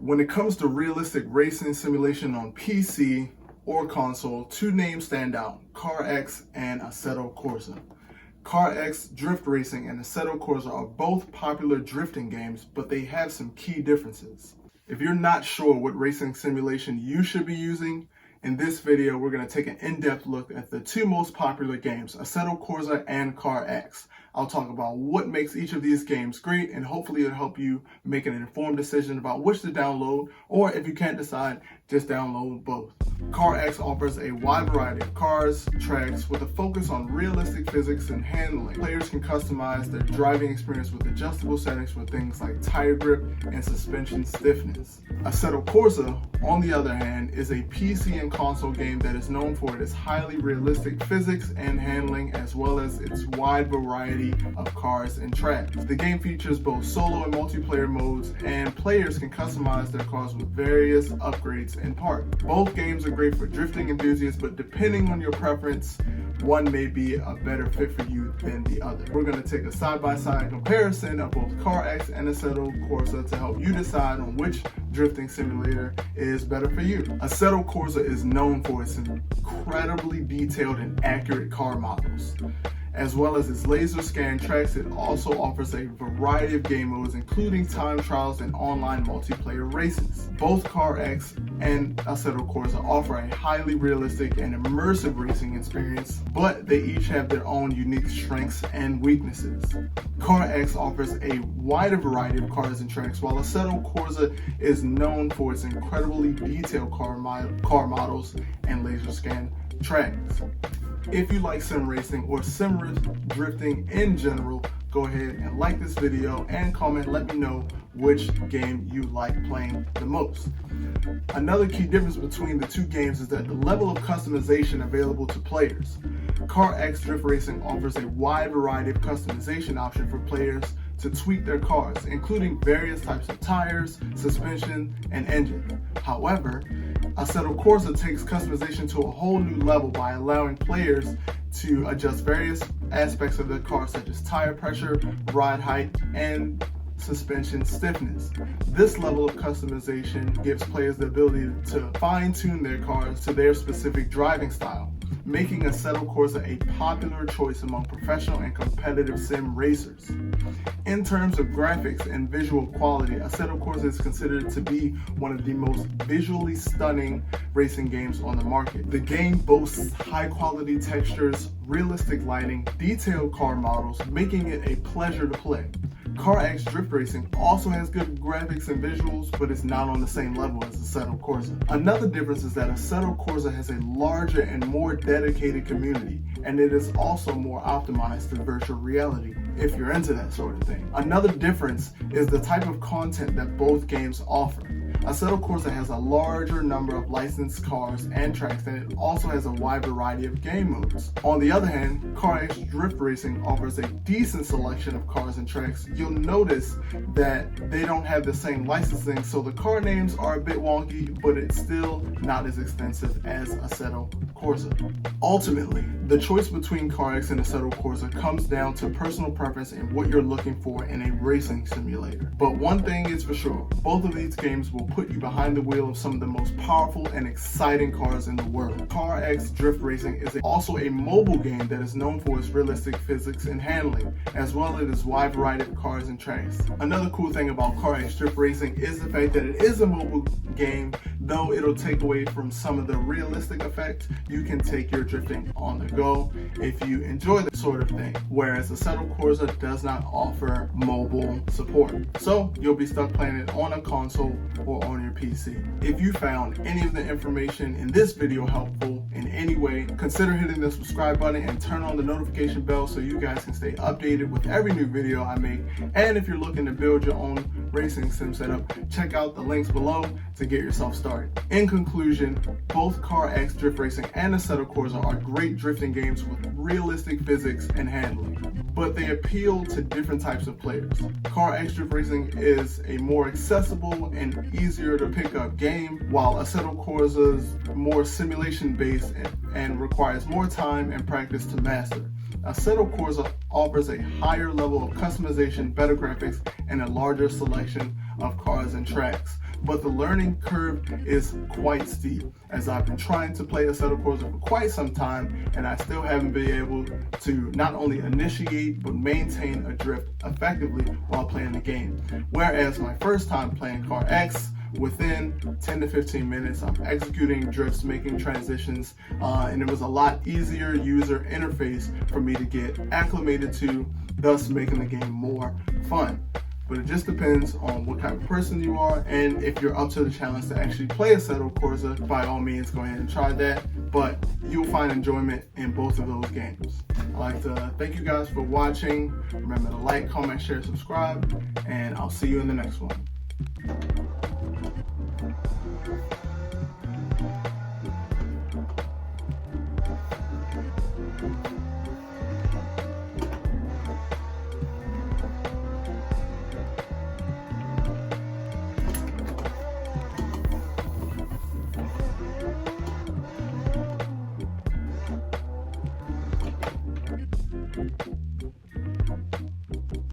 When it comes to realistic racing simulation on PC or console, two names stand out: CarX and Assetto Corsa. CarX Drift Racing and Assetto Corsa are both popular drifting games, but they have some key differences. If you're not sure what racing simulation you should be using, in this video we're going to take an in-depth look at the two most popular games, Assetto Corsa and CarX. I'll talk about what makes each of these games great, and hopefully it'll help you make an informed decision about which to download, or if you can't decide, just download both. CarX offers a wide variety of cars, tracks, with a focus on realistic physics and handling. Players can customize their driving experience with adjustable settings for things like tire grip and suspension stiffness. Assetto Corsa, on the other hand, is a PC and console game that is known for its highly realistic physics and handling, as well as its wide variety of cars and tracks. The game features both solo and multiplayer modes, and players can customize their cars with various upgrades and parts. Both games are great for drifting enthusiasts, but depending on your preference, one may be a better fit for you than the other. We're going to take a side-by-side comparison of both CarX and Assetto Corsa to help you decide on which drifting simulator is better for you. Assetto Corsa is known for its incredibly detailed and accurate car models. As well as its laser scan tracks, it also offers a variety of game modes, including time trials and online multiplayer races. Both CarX and Assetto Corsa offer a highly realistic and immersive racing experience, but they each have their own unique strengths and weaknesses. CarX offers a wider variety of cars and tracks, while Assetto Corsa is known for its incredibly detailed car models and laser scan tracks. If you like sim racing or sim drifting in general, go ahead and like this video and comment. Let me know which game you like playing the most. Another key difference between the two games is that the level of customization available to players. CarX Drift Racing offers a wide variety of customization options for players to tweak their cars, including various types of tires, suspension, and engine. However, Assetto Corsa takes customization to a whole new level by allowing players to adjust various aspects of their car, such as tire pressure, ride height, and suspension stiffness. This level of customization gives players the ability to fine-tune their cars to their specific driving style, making Assetto Corsa a popular choice among professional and competitive sim racers. In terms of graphics and visual quality, Assetto Corsa is considered to be one of the most visually stunning racing games on the market. The game boasts high-quality textures, realistic lighting, detailed car models, making it a pleasure to play. CarX Drift Racing also has good graphics and visuals, but it's not on the same level as Assetto Corsa. Another difference is that Assetto Corsa has a larger and more dedicated community, and it is also more optimized to virtual reality, if you're into that sort of thing. Another difference is the type of content that both games offer. Assetto Corsa has a larger number of licensed cars and tracks, and it also has a wide variety of game modes. On the other hand, CarX Drift Racing offers a decent selection of cars and tracks. You'll notice that they don't have the same licensing, so the car names are a bit wonky, but it's still not as extensive as Assetto Corsa. Ultimately, the choice between CarX and Assetto Corsa comes down to personal preference and what you're looking for in a racing simulator. But one thing is for sure, both of these games will put you behind the wheel of some of the most powerful and exciting cars in the world. CarX Drift Racing is also a mobile game that is known for its realistic physics and handling, as well as its wide variety of cars and tracks. Another cool thing about CarX Drift Racing is the fact that it is a mobile game. Though it'll take away from some of the realistic effects, you can take your drifting on the go if you enjoy that sort of thing, whereas Assetto Corsa does not offer mobile support. So you'll be stuck playing it on a console or on your PC. If you found any of the information in this video helpful in any way, consider hitting the subscribe button and turn on the notification bell so you guys can stay updated with every new video I make. And if you're looking to build your own racing sim setup, check out the links below to get yourself started. In conclusion, both CarX Drift Racing and Assetto Corsa are great drifting games with realistic physics and handling, but they appeal to different types of players. CarX Drift Racing is a more accessible and easier to pick up game, while Assetto Corsa is more simulation based and requires more time and practice to master. Assetto Corsa offers a higher level of customization, better graphics, and a larger selection of cars and tracks. but the learning curve is quite steep, as I've been trying to play Assetto Corsa for quite some time, and I still haven't been able to not only initiate but maintain a drift effectively while playing the game. Whereas my first time playing CarX, within 10 to 15 minutes, I'm executing drifts, making transitions, and it was a lot easier user interface for me to get acclimated to, thus making the game more fun. But it just depends on what kind of person you are, and if you're up to the challenge to actually play Assetto Corsa, by all means go ahead and try that, but you'll find enjoyment in both of those games. I'd like to thank you guys for watching. Remember to like, comment, share, subscribe, and I'll see you in the next one.